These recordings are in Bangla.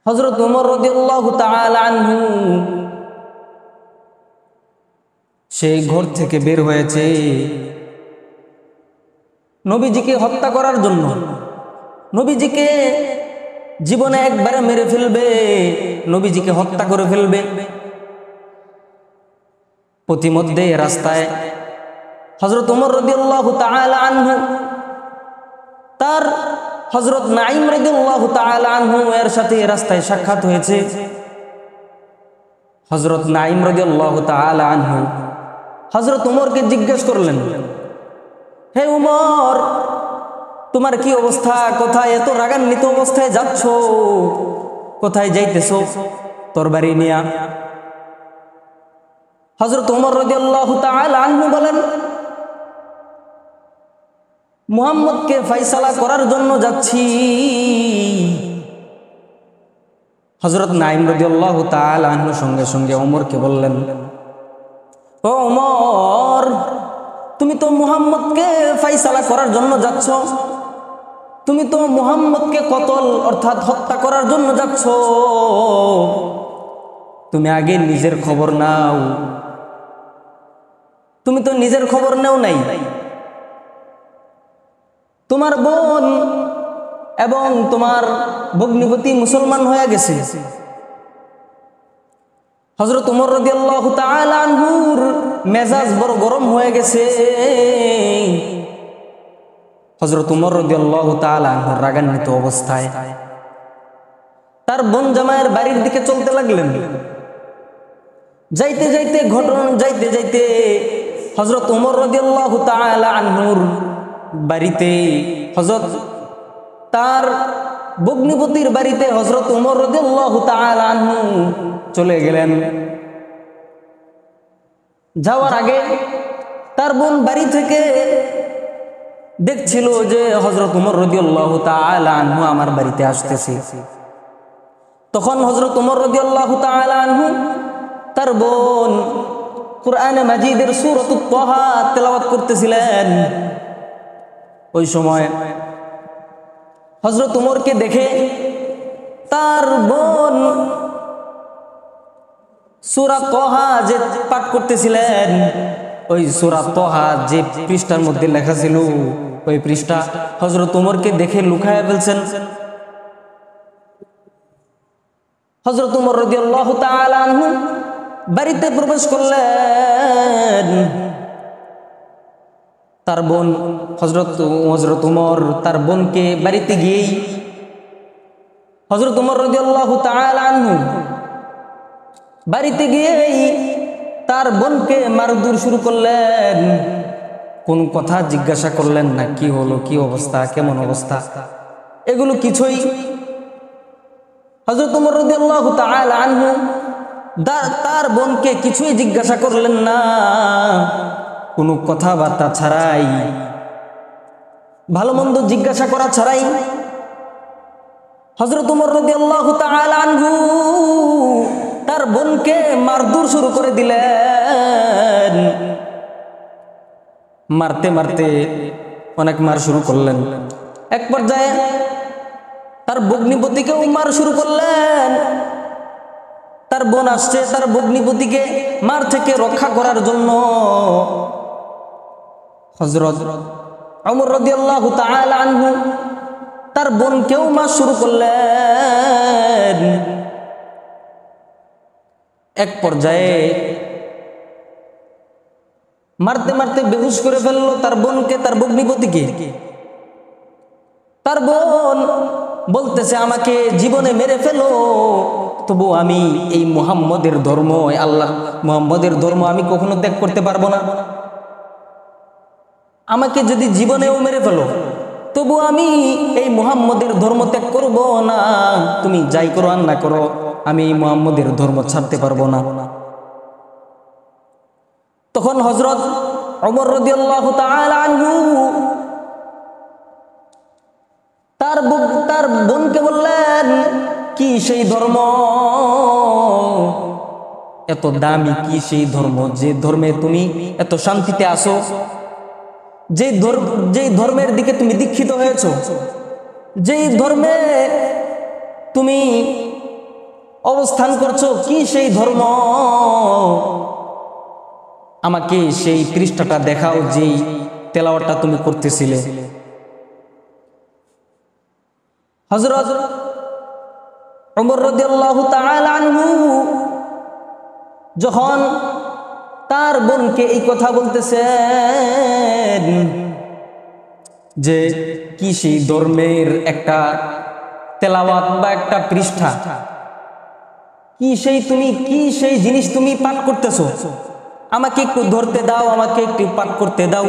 হযরত ওমর রাদিয়াল্লাহু তাআলা আনহু সেই ঘর থেকে বের হয়েছে নবীজিকে হত্যা করার জন্য। নবীজিকে জীবনে একবারে মেরে ফেলবে, নবীজিকে হত্যা করে ফেলবে। প্রতিমধ্যে রাস্তায় হযরত ওমর রাদিয়াল্লাহু তাআলা আনহু তার হযরত নাঈম রাদিয়াল্লাহু তাআলা আনহু এর সাথে রাস্তায় সাক্ষাৎ হয়েছে। হযরত নাঈম রাদিয়াল্লাহু তাআলা আনহু হযরত ওমরকে জিজ্ঞেস করলেন, হে ওমর, তোমার কি অবস্থা? কোথায় এত রাগান্বিত অবস্থায় যাচ্ছ? কোথায় যাইতেছো তরবারি নিয়া? হযরত ওমর রাদিয়াল্লাহু তাআলা আনহু বলেন, মুহাম্মদকে ফয়সালা করার জন্য যাচ্ছি। হযরত নাঈম রাদিয়াল্লাহু তাআলা আনহু সঙ্গে সঙ্গে ওমরকে বললেন, ও ওমর, তুমি তো মুহাম্মদকে ফয়সালা করার জন্য যাচ্ছ, তুমি তো মুহাম্মদকে কতল অর্থাৎ হত্যা করার জন্য যাচ্ছ। তুমি আগে নিজের খবর নাও। তুমি তো নিজের খবর নেও নাই। তোমার বোন এবং তোমার ভগ্নিপতি মুসলমান হয়ে গেছে। হযরত ওমর রাদিয়াল্লাহু তাআলা আনহুর মেজাজ বড় গরম হয়ে গেছে। হযরত ওমর রাদিয়াল্লাহু তাআলা আনহু রাগান্বিত অবস্থায় তার বোন জামাইয়ের বাড়ির দিকে চলতে লাগলেন। যাইতে যাইতে হযরত ওমর রাদিয়াল্লাহু তাআলা আনহুর বাড়িতে হযরত তার ভগ্নিপতির বাড়িতে হযরত ওমর রাদিয়াল্লাহু তাআলা আনহু চলে গেলেন। যাওয়ার আগে তার বোন বাড়ি থেকে দেখছিল যে হযরত ওমর রাদিয়াল্লাহু তাআলা আনহু আমার বাড়িতে আসতেছে। তখন হযরত ওমর রাদিয়াল্লাহু তাআলা আনহু তার বোন কুরআনে মাজিদের সূরাতুত তাহা তেলাওয়াত করতেছিলেন। ওই সময় হযরত ওমরকে দেখে তার বোন সূরা তাহা যে পাঠ করতেছিলেন, ওই সূরা তাহা যে পৃষ্ঠার মধ্যে লেখা ছিল, ওই পৃষ্ঠা হযরত ওমরকে দেখে লুকায়া ফেলছেন। হযরত ওমর রাদিয়াল্লাহু তাআলা আনহু বাড়িতে প্রবেশ করলেন। তার বোন হযরত ওমর তার বোনকে বাড়িতে গিয়েই হযরত ওমর রাদিয়াল্লাহু তাআলা আনহু বাড়িতে গিয়েই তার বোনকে মারধর শুরু করলেন। কোন কথা জিজ্ঞাসা করলেন না, কি হলো, কি অবস্থা, কেমন অবস্থা, এগুলো কিছুই হযরত ওমর রাদিয়াল্লাহু তাআলা আনহু তার বোনকে কিছুই জিজ্ঞাসা করলেন না। কোনো কথাবার্তা ছাড়াই, ভালো মন্দ জিজ্ঞাসা করা ছাড়াই হযরত ওমর রাদিয়াল্লাহু তাআলা আনহু তার বোনকে মারধর শুরু করে দিলেন। মারতে মারতে অনেক মার শুরু করলেন। এক পর্যায়ে তার ভগ্নিপতিকেও মার শুরু করলেন। তার বোন আসছে তার ভগ্নিপতিকে মার থেকে রক্ষা করার জন্য। হযরত ওমর রাদিয়াল্লাহু তাআলা আনহু তার বোনকেও মার শুরু করলেন। এক পর্যায়ে মারতে মারতে বেহুশ করে ফেললো তার বোনকে, তার ভগ্নিপতিকে। তার বোন বলতেছে, আমাকে জীবনে মেরে ফেলো, তবু আমি এই মুহাম্মদের ধর্ম, আল্লাহ মুহাম্মদের ধর্ম আমি কখনো ত্যাগ করতে পারবো না। আমাকে যদি জীবনেও মেরে ফেলো, তবু আমি এই মুহাম্মদের ধর্ম ত্যাগ করব না। তুমি যাই করো আর না করো, আমি এই মুহাম্মদের ধর্ম ছাড়তে পারবো না। তখন হযরত ওমর রাদিয়াল্লাহু তাআলা আনহু তার বোনকে বললেন, কি সেই ধর্ম, এত দামি কি সেই ধর্ম, যে ধর্মে তুমি এত শান্তিতে আসো, যেই ধর্মের দিকে তুমি দীক্ষিত হয়েছো, যেই ধর্মে তুমি অবস্থান করছো, কি সেই ধর্ম? আমাকে সেই পৃষ্ঠাটা দেখাও যেই তেলাওয়াতটা তুমি করতেছিলে। হযরত ওমর রাদিয়াল্লাহু তাআলা আনহু যখন তার বোনকে এই কথা বলতেছেন যে কি সেই ধর্মের একটা তেলাওয়াত বা একটা পৃষ্ঠা, কি সেই জিনিস তুমি পাঠ করতেছো, আমাকে একটু ধরতে দাও, আমাকে একটু পাঠ করতে দাও।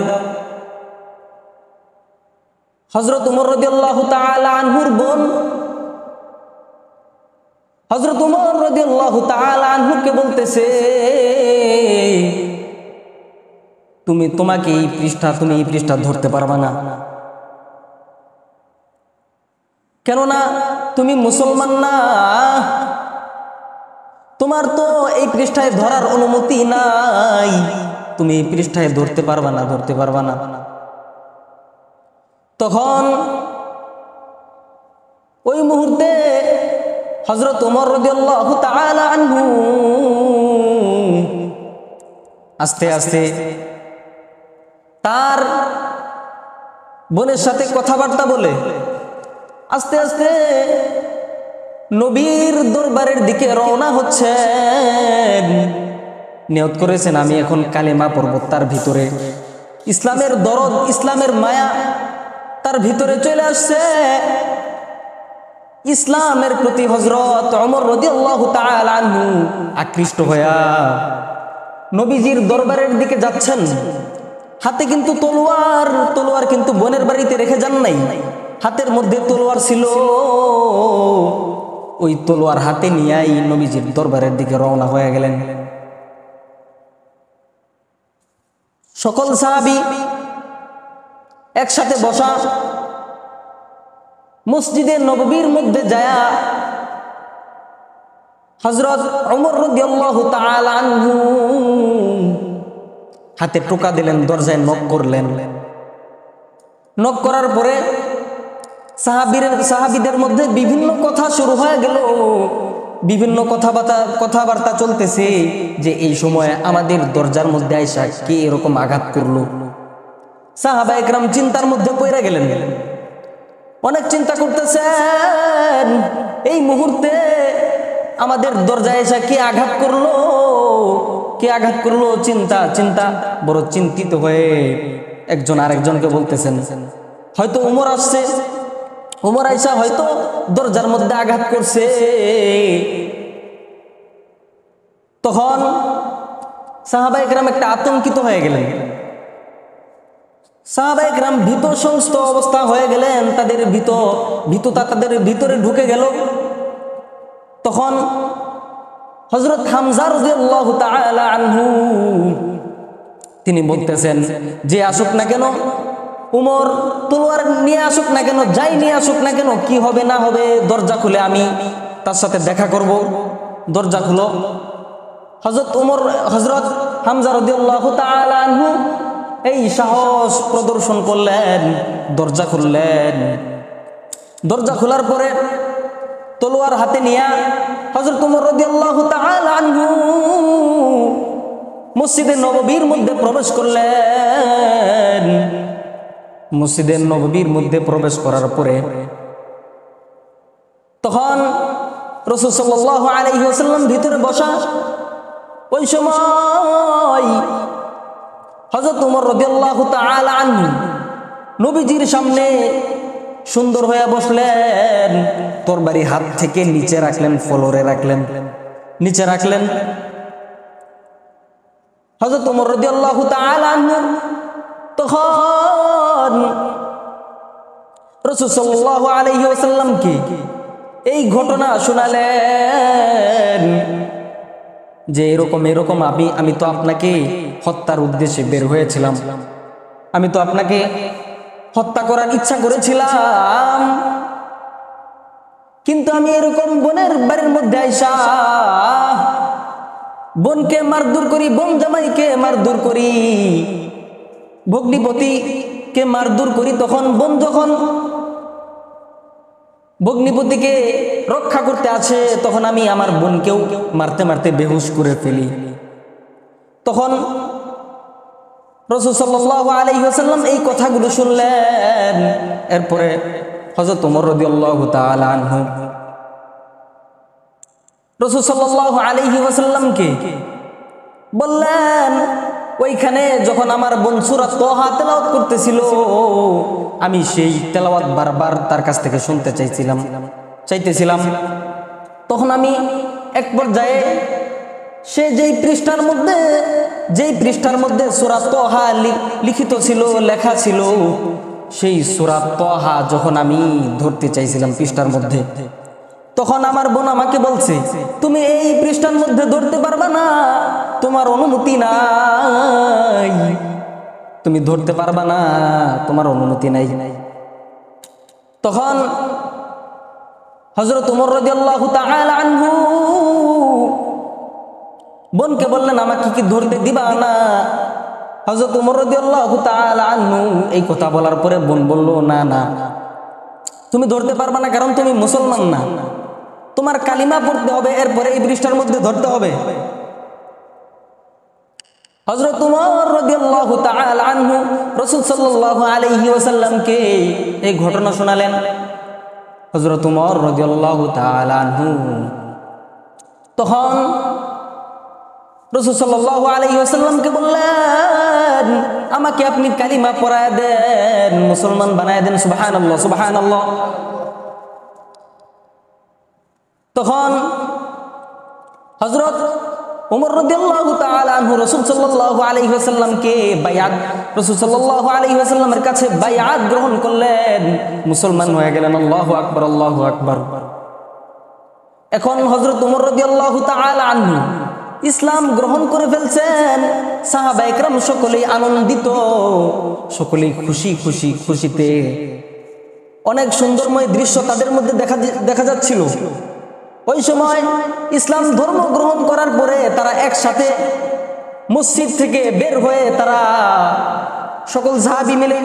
হযরত ওমর রাদিয়াল্লাহু তাআলা আনহুর বোন হযরত ওমর রাদিয়াল্লাহু তাআলা আনহুকে বলতেছে, তুমি এই পৃষ্ঠা ধরতে পারবা না, কেননা তুমি মুসলমান না, তোমার তো এই পৃষ্ঠায় ধরার অনুমতি নাই, তুমি এই পৃষ্ঠায় ধরতে পারবা না। তখন ওই মুহূর্তে হযরত ওমর রাদিয়াল্লাহু তাআলা আনহু আস্তে আস্তে তার বোনের সাথে কথাবার্তা বলে আস্তে আস্তে নবীর দরবারের দিকে রওনা হচ্ছেন। নিয়ত করেছেন আমি এখন কালেমা পড়ব, তার ভিতরে ইসলামের দরদ, ইসলামের মায়া তার ভিতরে চলে আসছে। ইসলামের প্রতি হযরত ওমর রাদিয়াল্লাহু তাআলা আনহু আকৃষ্ট হয়ে নবীজির দরবারের দিকে যাচ্ছেন। হাতে কিন্তু তলোয়ার কিন্তু বোনের বাড়িতে রেখে যান নাই, হাতের মধ্যে তলোয়ার ছিল। ওই তলোয়ার হাতে নিয়েই নবীজির দরবারের দিকে রওনা হয়ে গেলেন। সকল সাহাবী একসাথে বসা, মসজিদে নববীর মধ্যে যায়া হযরত ওমর রাদিয়াল্লাহু তাআলা আনহু হাতে টোকা দিলেন, দরজায় নক করলেন। নক করার পরে সাহাবীদের মধ্যে বিভিন্ন কথা শুরু হয়ে গেল, বিভিন্ন কথাবার্তা চলতেছে যে এই সময় আমাদের দরজার মধ্যে আইসা কে এরকম আঘাত করলো। সাহাবায়ে কেরাম চিন্তার মধ্যে পড়ে গেলেন, অনেক চিন্তা করতেছেন এই মুহূর্তে আমাদের দরজায় এসে কে আঘাত করলো। চিন্তা বড় চিন্তিত হয়ে একজন আরেকজনকে বলতেছেন, হয়তো ওমর আসছে, ওমর আইসা হয়তো দরজার মধ্যে আঘাত করছে। তখন সাহাবায়ে কেরাম একটা আতঙ্কিত হয়ে গেলেন, সাহাবায়ে কেরাম ভীত সংস্ত অবস্থা হয়ে গেলেন, তাদের ভীততা তাদের ভিতরে ঢুকে গেল। তখন হযরত হামজা রাদিয়াল্লাহু তাআলা আনহু তিনি বলতেছেন, যে আসুক না কেন, উমর তলোয়ার নিয়ে আসুক না কেন, যাই নিয়ে আসুক না কেন, কি হবে না হবে দরজা খুলে আমি তার সাথে দেখা করব। দরজা খুলো। হযরত হামজা রাদিয়াল্লাহু তাআলা আনহু এই সাহস প্রদর্শন করলেন, দরজা খুললেন। দরজা খোলার পরে তলোয়ার হাতে নিয়ে হযরত ওমর রাদিয়াল্লাহু তাআলা আনহু মসজিদে নববীর মধ্যে প্রবেশ করলেন। মসজিদে নববীর মধ্যে প্রবেশ করার পরে তখন রাসূল সাল্লাল্লাহু আলাইহি ওয়াসাল্লাম ভিতরে বসা। ওই সময় হযরত ওমর রাদিয়াল্লাহু তাআলা আনহু নবীজির সামনে সুন্দর হয়ে বসলেন, তরবারি হাত থেকে নিচে রাখলেন, ফ্লোরে রাখলেন, নিচে রাখলেন। হযরত ওমর রাদিয়াল্লাহু তাআলা আনহু তখন রাসূল সাল্লাল্লাহু আলাইহি ওয়াসাল্লামকে এই ঘটনা শোনালেন যে এরকম আমি তো আপনাকে হত্যার উদ্দেশ্যে বের হয়েছিলাম, আমি তো আপনাকে হত্যা করার ইচ্ছা করেছিলাম, কিন্তু আমি এরকম বোনের বাড়ির মধ্যে আইসা বোনকে মারধর করি, বোন জামাইকে মারধর করি, ভগ্নিপতিকে মারধর করি। তখন বোন যখন ভগ্নিপতিকে রক্ষা করতে আছে, তখন আমি আমার বোনকেও মারতে মারতে বেহুশ করে ফেলি। তখন রাসূল সাল্লাল্লাহু আলাইহি ওয়াসাল্লাম এই কথাগুলো শুনলেন। এরপরে হযরত ওমর রাদিয়াল্লাহু তাআলা আনহু রাসূল সাল্লাল্লাহু আলাইহি ওয়াসাল্লামকে বললেন, ওইখানে যখন আমার বোন সূরা তাহা তেলাওয়াত করতেছিল, আমি সেই তেলাওয়াত বারবার তার কাছ থেকে শুনতে চাইতেছিলাম। তখন আমি এক পর্যায়ে সে যেই পৃষ্ঠার মধ্যে সূরা তাহা লিখিত ছিল, লেখা ছিল, সেই সূরা তাহা যখন আমি ধরতে চাইছিলাম পৃষ্ঠার মধ্যে, তখন আমার বোন আমাকে বলছে, তুমি এই পৃষ্ঠার মধ্যে ধরতে পারবা না, তোমার অনুমতি নাই, তুমি ধরতে পারবা না, তোমার অনুমতি নাই। তখন হযরত ওমর রাদিয়াল্লাহু তাআলা আনহু বোনকে বললেন, আমাকে কি ধরতে দিবা না? হযরত ওমর রাদিয়াল্লাহু তাআলা আনহু এই কথা বলার পরে বোন বলল, না না, তুমি ধরতে পারবা না, কারণ তুমি মুসলমান না, তোমার কালিমা পড়তে হবে, এরপরে এই পৃষ্ঠার মধ্যে ধরতে হবে। হযরত ওমর রাদিয়াল্লাহু তাআলা আনহু রাসূল সাল্লাল্লাহু আলাইহি ওয়াসাল্লামকে এই ঘটনা শোনালেন। হযরত ওমর রাদিয়াল্লাহু তাআলা আনহু তখন রাসূল সাল্লাল্লাহু আলাইহি ওয়াসাল্লামকে বললেন, আমাকে আপনি কালিমা পড়ায় দেন, মুসলমান বানায় দেন। সুবহানাল্লাহ, সুবহানাল্লাহ। তখন হযরত ওমর রাদিয়াল্লাহু তাআলা আনহু রাসূল সাল্লাল্লাহু আলাইহি ওয়াসাল্লামকে রাসূল সাল্লাল্লাহু আলাইহি ওয়াসাল্লামের কাছে বায়াত গ্রহণ করলেন, মুসলমান হয়ে গেলেন। আল্লাহু আকবার, আল্লাহু আকবার। এখন হযরত ওমর রাদিয়াল্লাহু তাআলা আনহু ইসলাম গ্রহণ করে ফেলছেন। সাহাবায়ে কেরাম সকলেই আনন্দিত, সকলেই খুশিতে অনেক সুন্দরময় দৃশ্য তাদের মধ্যে দেখা যাচ্ছিল। ওই সময় ইসলাম ধর্ম গ্রহণ করার পরে তারা একসাথে মসজিদ থেকে বের হয়ে তারা সকল সাহাবী মিলে,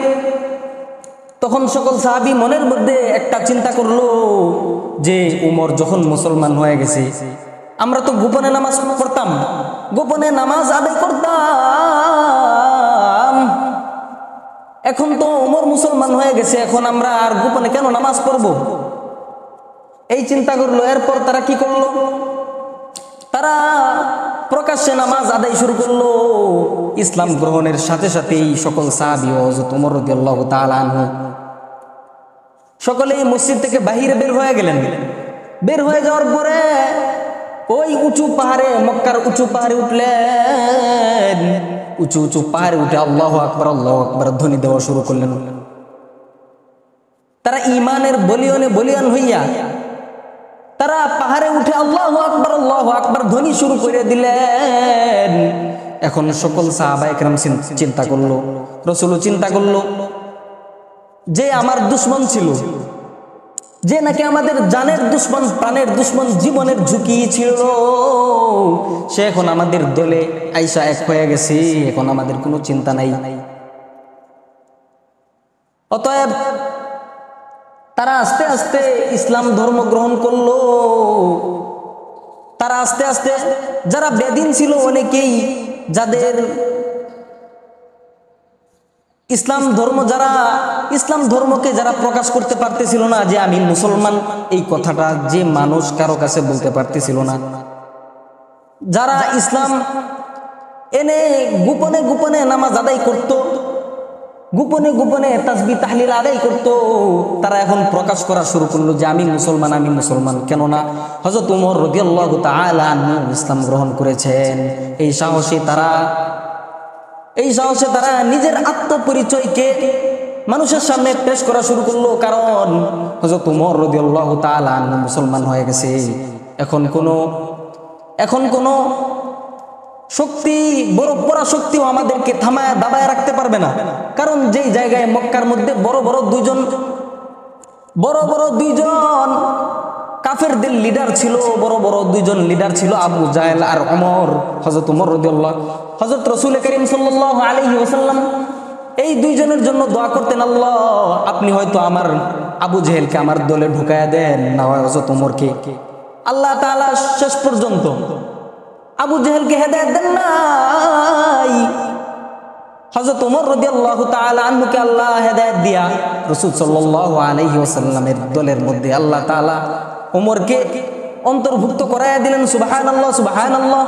তখন সকল সাহাবী মনের মধ্যে একটা চিন্তা করলো যে উমর যখন মুসলমান হয়ে গেছে, আমরা তো গোপনে নামাজ পড়তাম, গোপনে নামাজ আদায় করতাম, এখন তো উমর মুসলমান হয়ে গেছে, এখন আমরা আর গোপনে কেন নামাজ পড়ব? এই চিন্তা করলো। এরপর তারা কি করলো? তারা প্রকাশ্যে নামাজ আদায় শুরু করলো। ইসলাম গ্রহণের সাথে সাথেই সকল সাহাবী ও হযরত ওমর রাদিয়াল্লাহু তাআলা আনহু সকলেই মসজিদ থেকে বাহিরে বের হয়ে গেলেন। বের হয়ে যাওয়ার পরে ওই উঁচু পাহাড়ে, মক্কার উঁচু পাহাড়ে উঠলেন। উঁচু পাহাড়ে উঠে আল্লাহু আকবার, আল্লাহু আকবার ধ্বনি দেওয়া শুরু করলেন। তারা ঈমানের বলিয়ান হইয়া তারা পাহাড়ে উঠে আল্লাহু আকবার ধ্বনি শুরু করে দিলেন। এখন সকল সাহাবায়ে কেরাম চিন্তা করলো, রাসূলও চিন্তা করলো যে আমার দুশমন ছিল, যে নাকি আমাদের জানের দুশমন, প্রাণের দুশমন, জীবনের ঝুঁকি ছিল, সে এখন আমাদের দলে আইসা এক হয়ে গেছে, এখন আমাদের কোনো চিন্তা নাই। অতএব তারা আস্তে আস্তে ইসলাম ধর্ম গ্রহণ করলো। তারা আস্তে আস্তে, যারা বেদিন ছিল অনেকেই, যাদের ইসলাম ধর্মকে যারা প্রকাশ করতে পারতেছিল না যে আমি মুসলমান, এই কথাটা যে মানুষ কারো কাছে বলতে পারতেছিল না, যারা ইসলাম এনে গোপনে গোপনে নামাজ আদায় করত, গোপনে গোপনে তাসবিহ তাহলিল আদায় করত, তারা এখন প্রকাশ করা শুরু করলো যে আমি মুসলমান। কেননা হযরত ওমর রাদিয়াল্লাহু তাআলা আনহু ইসলাম গ্রহণ করেছেন। এই সাহসে তারা নিজের আত্মপরিচয়কে মানুষের সামনে পেশ করা শুরু করলো। কারণ হযরত ওমর রাদিয়াল্লাহু তাআলা আনহু মুসলমান হয়ে গেছে। এখন কোনো শক্তি, বড় পরাশক্তিও আমাদেরকে থামায় দাবায় রাখতে পারবে না। কারণ যেই জায়গায় মক্কার মধ্যে বড় বড় দুইজন কাফেরদের লিডার ছিল, বড় বড় দুইজন লিডার ছিল, আবু জাহেল আর ওমর। হযরত ওমর রাদিয়াল্লাহু, হযরত রাসূল করিম সাল্লাল্লাহু আলাইহি ওয়াসাল্লাম এই দুইজনের জন্য দোয়া করতেন, আল্লাহ আপনি হয়তো আমার আবু জেহেলকে আমার দলে ঢুকায়া দেন, না হয় হযরত ওমরকে। আল্লাহ তাআলা শেষ পর্যন্ত আবু জেহেলকে হেদায়েত দেন নাই, হযরত ওমর রাদিয়াল্লাহু তাআলা আনহুকে আল্লাহ হেদায়েত দিয়া রাসূল সাল্লাল্লাহু আলাইহি ওয়াসাল্লামের দলের মধ্যে আল্লাহ তাআলা ওমরকে অন্তর্ভুক্ত করায়া দিলেন। সুবহানাল্লাহ, সুবহানাল্লাহ।